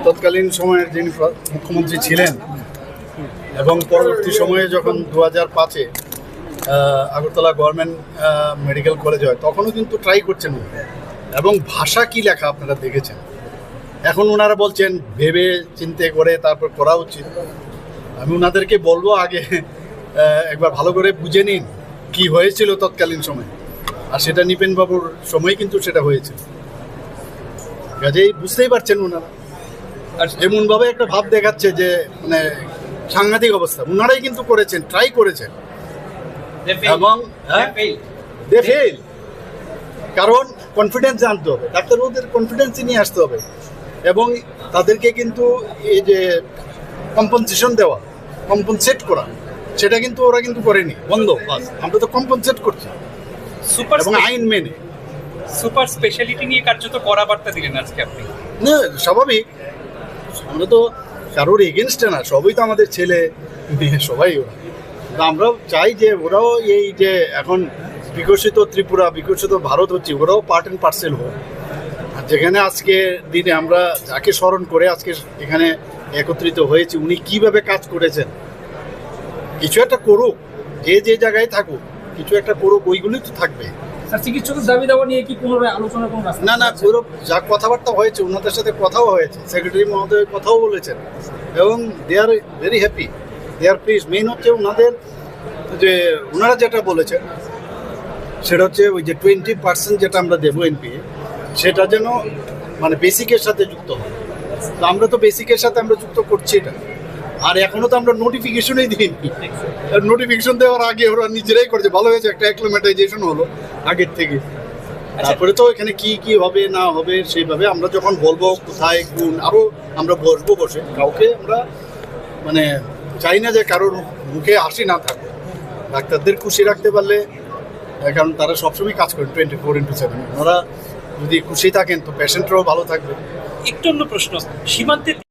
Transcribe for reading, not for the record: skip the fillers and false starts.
তৎকালীন সময়ের যিনি মুখ্যমন্ত্রী ছিলেন এবং পরবর্তী সময়ে যখন 2005-এ আগরতলা গভর্নমেন্ট মেডিকেল কলেজ হয় তখনও কিন্তু ট্রাই করছেন এবং ভাষা কি লেখা আপনারা দেখেছেন। এখন ওনারা বলছেন ভেবে চিন্তে করে তারপর করা উচিত। আমি ওনাদেরকে বলবো আগে একবার ভালো করে বুঝে নিন কি হয়েছিল তৎকালীন সময়, আর সেটা নিপেনবাবুর সময় কিন্তু সেটা হয়েছিল। কাজেই বুঝতেই পারছেন ওনারা, আর এমনভাবে একটা ভাব দেখাচ্ছে যে মানে সাংঘাতিক অবস্থা। ওনারাই কিন্তু করেছেন, ট্রাই করেছেন এবং দে ফেল। কারণ কনফিডেন্স আনতে হবে, ডাক্তারবাবুদের কনফিডেন্স নিয়ে আসতে হবে এবং তাদেরকে কিন্তু এই যে কম্পনসেশন দেওয়া, কম্পনসেট করা, সেটা কিন্তু ওরা কিন্তু করেনি, বন্ধ। বাস আমরা তো কম্পনসেট করছি সুপার এবং আইন মেনে। সুপার স্পেশালিটি নিয়ে কার্যত কড়া বার্তা দিলেন আজকে আপনি। না, স্বাভাবিক, আমরা তো কারোর এগেনস্টে না, সবই তো আমাদের ছেলে মেয়ে, সবাই ওরা। আমরাও চাই যে ওরাও এই যে এখন বিকশিত ত্রিপুরা, বিকশিত ভারত হচ্ছে, ওরাও পার্ট অ্যান্ড পার্সেল হোক। আর যেখানে আজকে দিনে আমরা যাকে স্মরণ করে আজকে এখানে একত্রিত হয়েছি, উনি কিভাবে কাজ করেছেন, কিছু একটা করুক, যে যে জায়গায় থাকুক কিছু একটা করুক, ওইগুলোই তো থাকবে। চিকিৎসকের দাবি দাওয়া নিয়ে কি পুনরায় আলোচনা কোনো রাস্তা? না, পুরো যা কথাবার্তা হয়েছে ওনাদের সাথে কথাও হয়েছে, সেক্রেটারি মহোদয় কথাও বলেছেন এবং they are very happy, they are please. Main হচ্ছে ওনাদের যে ওনারা যেটা বলেছেন সেটা হচ্ছে ওই যে 20% যেটা আমরা দেবো এনপিএ, সেটা যেন মানে বেসিকের সাথে যুক্ত হয়। তো আমরা তো বেসিকের সাথে আমরা যুক্ত করছি এটা, আর এখনো তো আমরা নোটিফিকেশনই দিইনি। নোটিফিকেশন দেওয়ার আগে ওরা নিজেরাই করেছে, ভালো হয়েছে, একটা অ্যাক্লিমেটাইজেশন হলো আগের থেকে। তারপরে তো এখানে কি কি হবে না হবে সেইভাবে আমরা যখন বলবো কোথায় কোন, আরও আমরা বসবো, বসে কাউকে আমরা মানে চাই না যে কারোর মুখে হাসি না থাকে। ডাক্তারদের খুশি রাখতে পারলে, কারণ তারা সবসময় কাজ করেন 24/7, ওনারা যদি খুশি থাকেন তো পেশেন্টরাও ভালো থাকবে। একটু অন্য প্রশ্ন, সীমান্তে